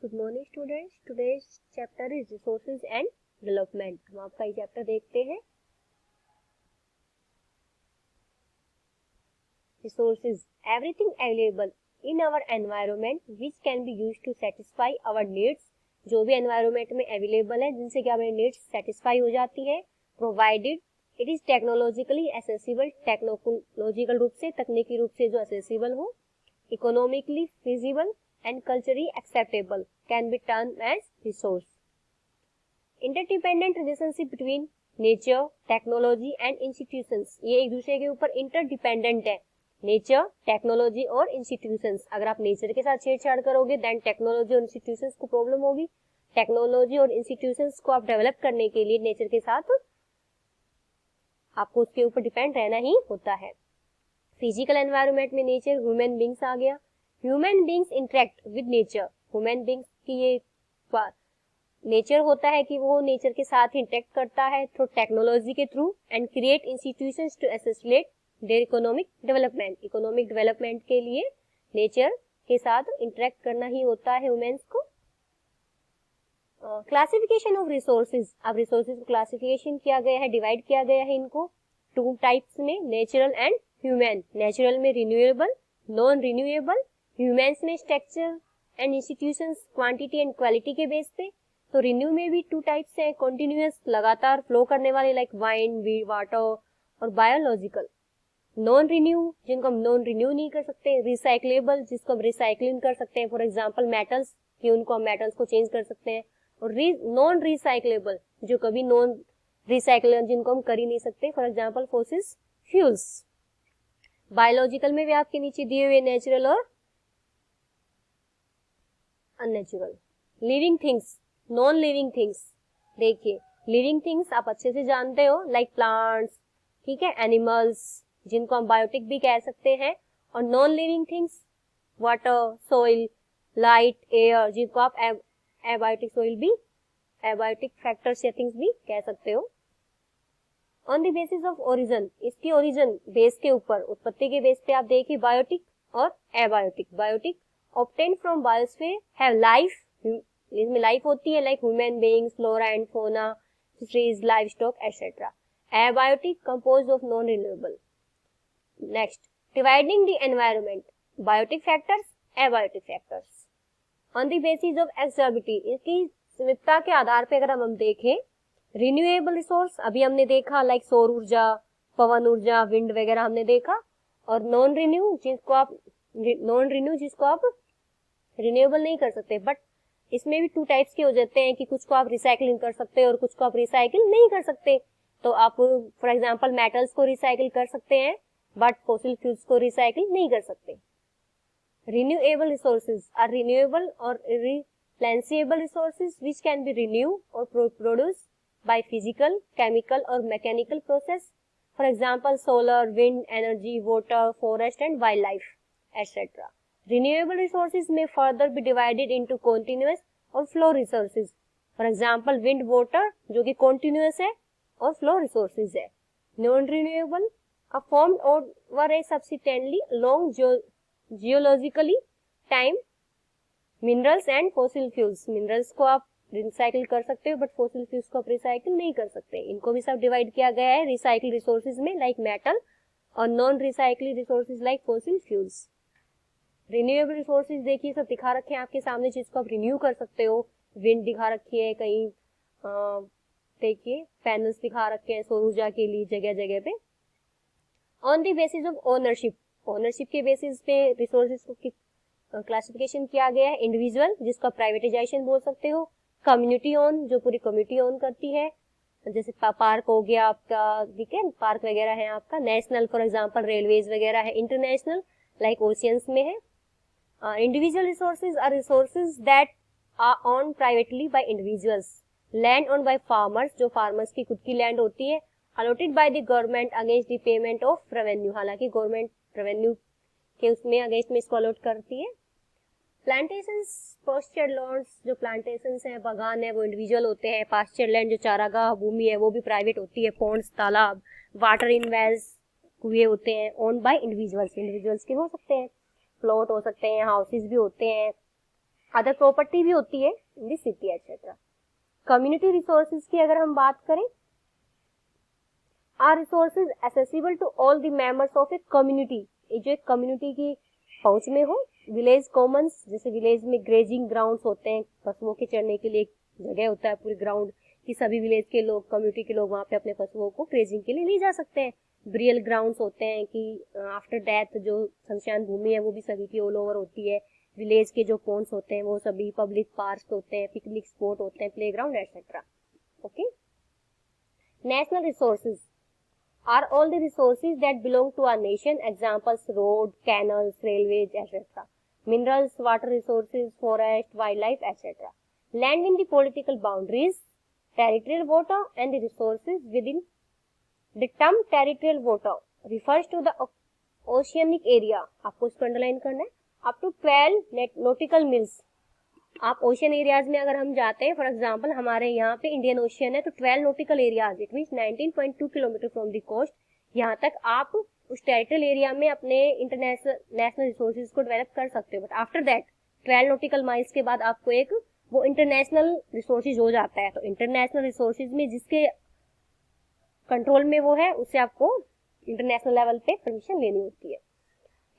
Good morning students, today's chapter is resources and development. हम आपका ये चैप्टर देखते हैं। Resources, everything available in our environment which can be used to satisfy our needs. जो भी environment में available है जिनसे कि हमारी नीड्स सेटिस्फाई हो जाती है। Provided it is technologically accessible, technological रूप से, तकनीकी रूप से जो एसेसिबल हो। Economically feasible and culturally acceptable can be termed as resource. Interdependent relationship between nature, technology and institutions, ये एक दूसरे के ऊपर interdependent है। नेचर, टेक्नोलॉजी और इंस्टीट्यूशंस। अगर आप नेचर के साथ छेड़छाड़ करोगे देन टेक्नोलॉजी और इंस्टीट्यूशंस को प्रॉब्लम होगी। टेक्नोलॉजी और इंस्टीट्यूशंस को आप डेवलप करने के लिए नेचर के साथ आपको उसके ऊपर डिपेंड रहना ही होता है। फिजिकल एनवायरनमेंट में नेचर, ह्यूमन बींग्स आ गया। Human beings interact with nature. Human beings की ये नेचर होता है कि वो नेचर के साथ इंटरेक्ट करता है थ्रू टेक्नोलॉजी के through and create institutions to assist their economic development. Economic development के लिए नेचर के साथ इंटरेक्ट करना ही होता है ह्यूमंस को। क्लासिफिकेशन ऑफ रिसोर्सेज, अब रिसोर्सेज को क्लासिफिकेशन किया गया है, डिवाइड किया गया है इनको टू टाइप्स में, नेचुरल एंड ह्यूमन। नेचुरल में रिन्यूएबल, नॉन रिन्यूएबल। ह्यूमंस में structure and institutions quantity and quality के बेस पे। तो रिन्यू में भी टू टाइप्स हैं, कॉन्टिन्यूअस लगातार फ्लो करने वाले लाइक वाइन, वाटर, और बायोलॉजिकल। नॉन रिन्यू जिनको हम नॉन रिन्यू नहीं कर सकते। रिसाइक्लेबल जिसको हम रिसाइकलिंग कर सकते हैं, फॉर एग्जाम्पल मेटल्स की, उनको हम मेटल्स को चेंज कर सकते हैं। और नॉन रिसाइक्लेबल जो कभी नॉन रिसाइकल जिनको हम कर ही नहीं सकते, for example fossil fuels. Biological में भी आपके नीचे दिए हुए नेचुरल और unnatural. Living things, non living things. देखिए लिविंग थिंग्स आप अच्छे से जानते हो लाइक प्लांट्स, ठीक है, एनिमल्स जिनको हम बायोटिक भी कह सकते हैं। और non living things water, soil, light, air जिनको आप एबायोटिक सॉइल भी, एबायोटिक फैक्टर्स या थिंग्स भी कह सकते हो। On the basis of origin, इसकी ओरिजिन बेस के ऊपर, उत्पत्ति के बेस पे आप देखिए बायोटिक और abiotic. Biotic obtained from biosphere have life, इसमें लाइफ होती है like human beings, flora and fauna, trees, livestock etcetera. Abiotic composed of non renewable. Next, dividing the environment, biotic factors, abiotic factors. On the basis of exhaustibility, इसकी विविधता के आधार पे अगर हम देखें, रिन्यूएबल रिसोर्स अभी हमने देखा लाइक सौर ऊर्जा, पवन ऊर्जा, विंड वगैरह हमने देखा। और नॉन रिन्यू जिसको आप रिन्यूएबल नहीं कर सकते, बट इसमें भी टू टाइप्स के हो जाते हैं कि कुछ को आप रिसाइकलिंग कर सकते हैं और कुछ को आप रिसाइकिल नहीं कर सकते। तो आप फॉर एग्जांपल मेटल्स को रिसाइकिल कर सकते हैं बट फॉसिल फ्यूल्स को रिसाइकिल नहीं कर सकते। रिन्यूएबल रिसोर्सेज आर रिन्यूएबल और replenishable resources which can be renew और प्रोड्यूस बाय फिजिकल, केमिकल और mechanical process. For example solar, wind energy, water, forest and wildlife etcetera. Renewable resources may further be divided into continuous और flow resources. For example, wind, water जो कि continuous है और flow resources है. Non-renewable are formed over a subsequently long geologically time. Minerals and fossil fuels. Minerals को आप recycle कर सकते हो बट fossil fuels को आप रिसाइकिल नहीं कर सकते। इनको भी सब डिवाइड किया गया है रिसाइकिल रिसोर्सेज में लाइक मेटल और non recycle resources like fossil fuels. Renewable resources देखिए सब दिखा रखे हैं आपके सामने जिसको आप रिन्यू कर सकते हो। विंड दिखा रखी है कहीं, देखिए पैनल्स दिखा रखे हैं सौर ऊर्जा के लिए जगह जगह पे। On the basis of ownership, ownership के बेसिस पे रिसोर्सेज को क्लासिफिकेशन किया गया है। इंडिविजुअल जिसको प्राइवेटाइजेशन बोल सकते हो। कम्युनिटी ओन जो पूरी कम्युनिटी ओन करती है, जैसे पार्क हो गया आपका, ठीक है, पार्क वगैरह है आपका। नेशनल फॉर एग्जाम्पल रेलवेज वगैरह है। इंटरनेशनल लाइक ओशियंस में है। Individual resources are resources that are owned privately by individuals. Land owned by farmers, जो farmers की खुद की land होती है। Allotted by the government against the payment of revenue, हालांकि government revenue के उसमें against में इसको allot करती है। Plantations, pastured lands, जो plantations हैं, बागान है, वो individual होते हैं। Pastured land जो चारागाह भूमि है वो भी private होती है। Ponds, तालाब, water in wells, कुएं होते हैं, owned by individuals, individuals के हो सकते हैं। प्लॉट हो सकते हैं, हाउसेस भी होते हैं, अदर प्रॉपर्टी भी होती है in the city etcetera. Community resources की अगर हम बात करें, are resources accessible to all the members of a community, जो एक कम्युनिटी की पहुंच में हो। विलेज कॉमन्स, जैसे विलेज में ग्रेजिंग ग्राउंड्स होते हैं, पशुओं के चरने के लिए एक जगह होता है पूरे ग्राउंड कि सभी विलेज के लोग, कम्युनिटी के लोग वहां पे अपने पशुओं को ग्रेजिंग के लिए ले जा सकते हैं। ब्रियल ग्राउंड्स होते हैं कि आफ्टर डेथ जो शमशान भूमि है वो भी सभी की ऑल ओवर होती है। विलेज के जो पॉन्ड्स होते हैं वो सभी पब्लिक पार्क होते हैं, पिकनिक स्पॉट होते हैं, playground etcetera. Okay. National resources are all the resources that belong to our nation. Examples: road, canals, railways, etc. Minerals, water resources, forest, wildlife, etc. Land in the political boundaries, territorial water and the resources within. The term territorial water refers to the oceanic area. आपको इसको underline करना है। up to 12 nautical mills. आप ocean areas में अगर हम जाते हैं, फॉर एग्जांपल हमारे यहाँ पे इंडियन ओशियन है तो 12 nautical areas, it means 19.2 kilometre from the coast, यहाँ तक आप उस टेरिटोरियल एरिया में अपने इंटरनेशनल नेशनल रिसोर्सेज को डेवलप कर सकते हो। But after that 12 nautical miles के बाद आपको एक वो इंटरनेशनल रिसोर्सेज हो जाता है। तो इंटरनेशनल रिसोर्सेज में जिसके कंट्रोल में वो है उससे आपको इंटरनेशनल लेवल पे परमिशन लेनी होती है।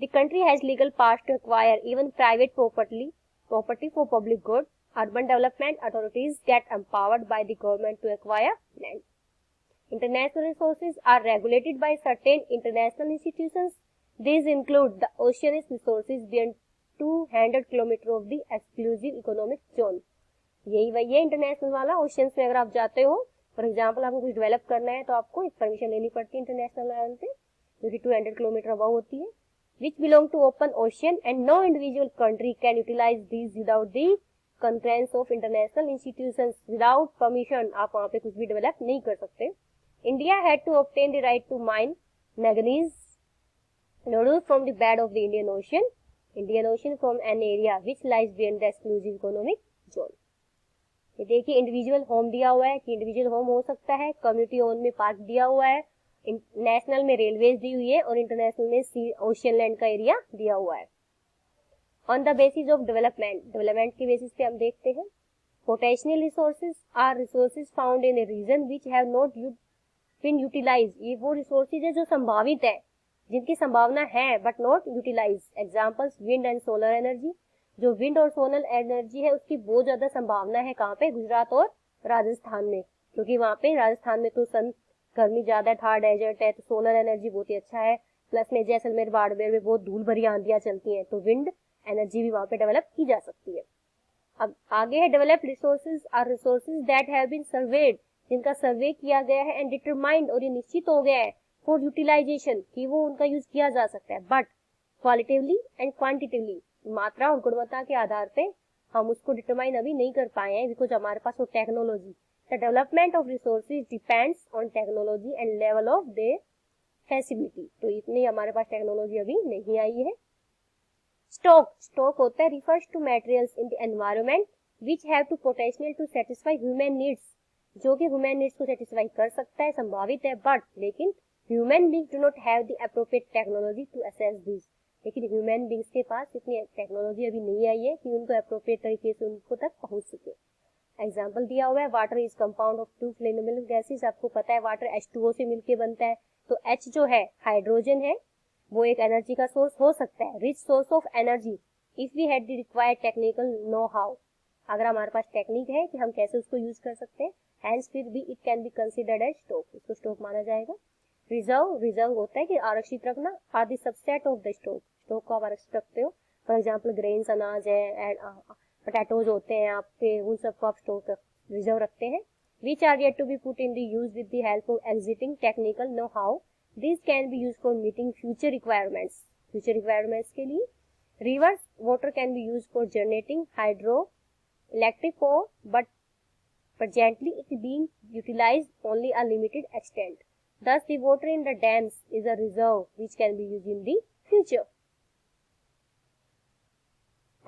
The country has legal powers to acquire even private property for public good. Urban development authorities get empowered by the government to acquire land. International resources are regulated by certain international institutions. These include the oceanic resources beyond 200 km of the exclusive economic zone. यही वही है international वाला। Oceans में अगर आप जाते हो, for example आपको कुछ डेवलप करना है तो आपको परमिशन लेनी पड़ती है इंटरनेशनल लेवल पे, जो कि 200 किलोमीटर अबव होती है, which belong to open ocean, and no individual country can utilize these without the concurrence of international institutions. Without permission आप वहाँ पे कुछ भी डेवलप नहीं कर सकते। India had to obtain the right to mine manganese nodules from the bed of the Indian Ocean from an area which lies beyond the exclusive economic zone. ये देखिए इंडिविजुअल होम दिया हुआ है कि इंडिविजुअल होम हो सकता है, community own में पार्क दिया हुआ है, नेशनल में रेलवेज दी हुई है और इंटरनेशनल में सी ओशियन लैंड का एरिया दिया हुआ है। On the basis of development के बेसिस पे हम देखते हैं, potential resources are resources found in a region which have not been utilised. ये वो रिसोर्सेज है जो संभावित है, जिनकी संभावना है but not utilise. Examples: wind and solar energy. जो विंड और सोलर एनर्जी है उसकी बहुत ज्यादा संभावना है कहाँ पे? गुजरात और राजस्थान में, क्योंकि वहाँ पे राजस्थान में तो गर्मी ज्यादा है, थार डेजर्ट है, तो सोलर एनर्जी बहुत ही अच्छा है। प्लस में जैसलमेर बाड़मेर में बहुत धूल भरी आंधियां चलती हैं, तो विंड एनर्जी भी वहां पे डेवलप की जा सकती है। अब आगे है develop resources are resources that have been surveyed, जिनका सर्वे किया गया है एंड डिटरमाइंड, और ये निश्चित हो गया है फॉर यूटिलाइजेशन कि वो उनका यूज किया जा सकता है, बट क्वालिटेटिवली एंड क्वांटिटेटिवली, मात्रा और गुणवत्ता के आधार पे हम उसको डिटरमाइन अभी नहीं कर पाए हैं, बिकॉज हमारे पास वो technology, the development of resources depends on technology and level of their feasibility। तो इतनी हमारे पास टेक्नोलॉजी अभी नहीं आई है। स्टॉक होता है refers to materials in the environment which have to potential to satisfy human needs, जो कि human needs को satisfy कर सकता है, संभावित है, बट लेकिन human beings do not have the appropriate technology to assess this। लेकिन human beings के पास इतनी टेक्नोलॉजी अभी नहीं आई है कि उनको appropriate तरीके से उनको तक पहुंच सके। एग्जाम्पल दिया हुआ है, water is compound of two flammable gases. आपको पता है वाटर H2O से मिलके बनता है, तो H जो है हाइड्रोजन है, वो एक एनर्जी का सोर्स हो सकता है, rich source of energy if we had the required technical know how. अगर हमारे पास टेक्निक है कि हम कैसे उसको यूज कर सकते हैं, हैंस फिर भी it can be considered as stock, इसको स्टॉक माना जाएगा। रिजर्व होता है कि आरक्षित रखना, are the subset of the stock को आप आरक्षित रखते हो। फॉर एग्जाम्पल ग्रेन्स अनाज है, पोटैटोज होते हैं आपके, उन सबको आप स्टोर कर रिजर्व रखते हैं। Which are yet to be put in the use with the help of existing technical know how, this can be use for meeting future requirements के लिए। Rivers water can be use for generating hydro electric power, but presently it is being utilized only a limited extent. Thus the water in the dams is a reserve which can be used in the future.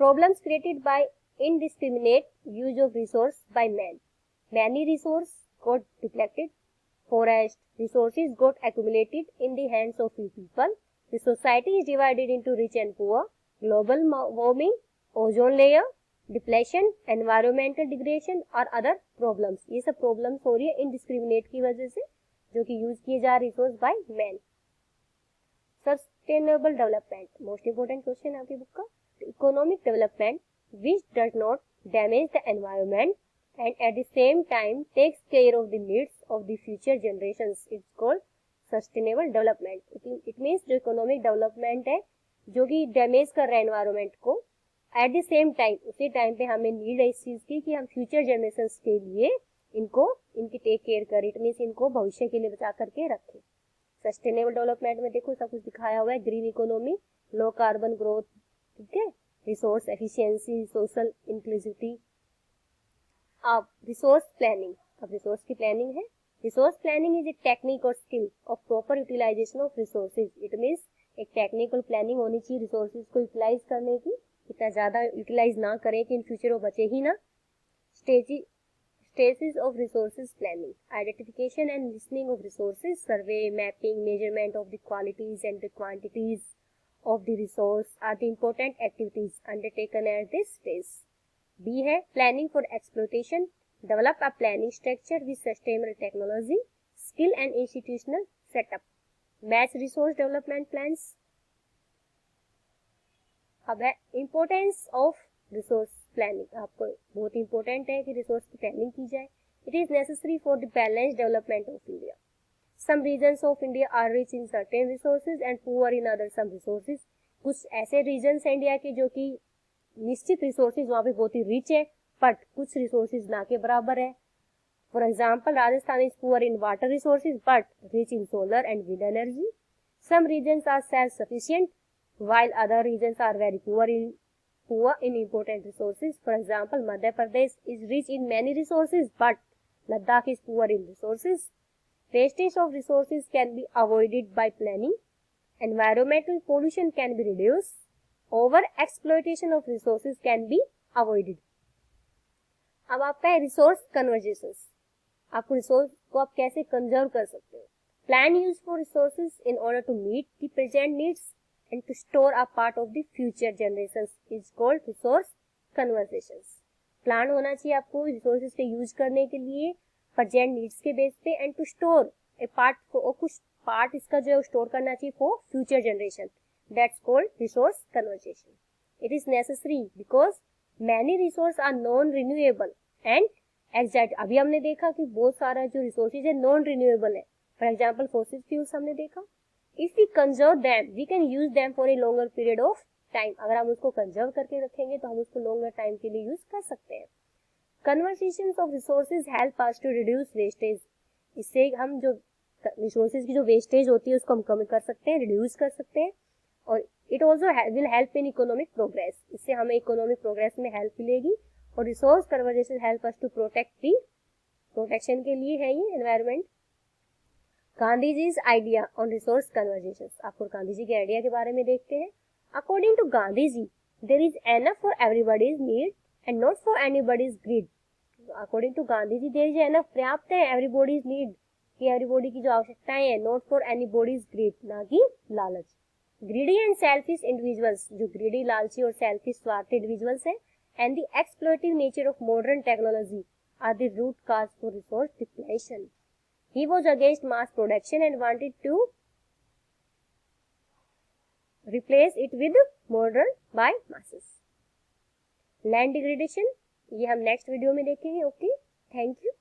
Problems created by indiscriminate use of resource by man. Many resources got depleted. Forest resources got accumulated in the hands of few people. The society is divided into rich and poor. Global warming, ozone layer, depletion, environmental degradation और other problems. ये सब problems हो रही है indiscriminate की वजह से, जो कि यूज किए जा रहे resource by man. Sustainable development, most important question है आपकी बुक का। Economic development which does not damage the environment and at the same time takes care of the needs of the future generations, it's called sustainable development। it means जो economic development है जो कि damage कर रहा है environment को, at the same time उसी time पे हमें नीड है इस चीज की कि हम फ्यूचर जनरेशंस के लिए इनकी टेक केयर करें। इट मीन्स इनको भविष्य के लिए बचा करके रखें। सस्टेनेबल डेवलपमेंट में देखो सब कुछ दिखाया हुआ है, green economy, low carbon growth, ठीक है, रिसोर्स एफिशिएंसी, सोशल इंक्लूसिविटी। अब रिसोर्स प्लानिंग, अब रिसोर्स की प्लानिंग है। Resource planning is a technique और skill of proper utilisation of resources. It means एक टेक्निकल प्लानिंग होनी चाहिए रिसोर्सेज को यूटिलाइज करने की, इतना ज्यादा यूटिलाइज ना करें कि इन फ्यूचर वो बचे ही ना। Stages of resources planning, identification and listing of resources, survey, mapping, measurement of the qualities and the quantities of the resource are the important activities undertaken at this stage. B है planning for exploitation, develop a planning structure with sustainable technology, skill and institutional setup, match resource development plans. अब है importance of resource planning, आपको बहुत important है कि resource की planning की जाए। It is necessary for the balance development of India. Some regions of India are rich in certain resources and poor in other some resources. कुछ ऐसे regions हैं इंडिया के जो कि निश्चित रिसोर्सेज वहां पे बहुत ही रिच है, बट कुछ रिसोर्सेज ना के बराबर है। For example, Rajasthan is poor in water resources but rich in solar and wind energy. Some regions are self sufficient while other regions are very poor in important resources. For example, Madhya Pradesh is rich in many resources but Ladakh is poor in resources. Wastage of resources can be avoided by planning. Environmental pollution can be reduced. Over exploitation of resources can be avoided. अब आपका है resource conversations, आपको resource को आप कैसे conserve कर सकते हो। Plan use for resources in order to meet the present needs and to store a part of the future generations is called resource conservations। Plan होना चाहिए आपको रिसोर्सेज के यूज करने के लिए प्रेजेंट नीड्स के बेस पे, and to store a part, और कुछ पार्ट इसका जो है स्टोर करना चाहिए for future generation, that's called resource conservation. It is necessary because many resource are non renewable and exact. अभी हमने देखा कि बहुत सारा जो रिसोर्सेज है नॉन रिन्यूएबल है, फॉर एग्जाम्पल फॉसिल फ्यूल्स हमने देखा। If we conserve them, we can use them for a longer period of time। अगर हम उसको कंजर्व करके रखेंगे तो हम उसको longer time के लिए यूज कर सकते हैं। Conservations of resources help us to reduce wastage। इससे हम जो रिसोर्सेज की जो वेस्टेज होती है उसको हम कम कर सकते हैं, रिड्यूस कर सकते हैं। और it also will help in economic progress, इससे हमें इकोनॉमिक प्रोग्रेस में हेल्प मिलेगी। और resource conservation help us to protect the, protection के लिए है ये environment. Gandhiji's idea on resource conservation, आपको गांधी जी के आइडिया के बारे में देखते हैं। According to Gandhi ji, there is enough for everybody's need and not for anybody's greed. According to Gandhi ji, there is enough, पर्याप्त है, एवरीबॉडीज नीड, कि एवरीबॉडी की जो आवश्यकताएं हैं, नॉट फॉर एनीबॉडीज ग्रीड, ना कि लालच। ग्रीडी एंड सेल्फिश इंडिविजुअल्स, जो ग्रीडी, लालची और सेल्फिश स्वार्थी इंडिविजुअल्स हैं, and the exploitative nature of modern technology are the root cause for resource depletion. He was against mass production and wanted to replace it with modern by masses। Land degradation, ये हम next video में देखेंगे। Okay, thank you.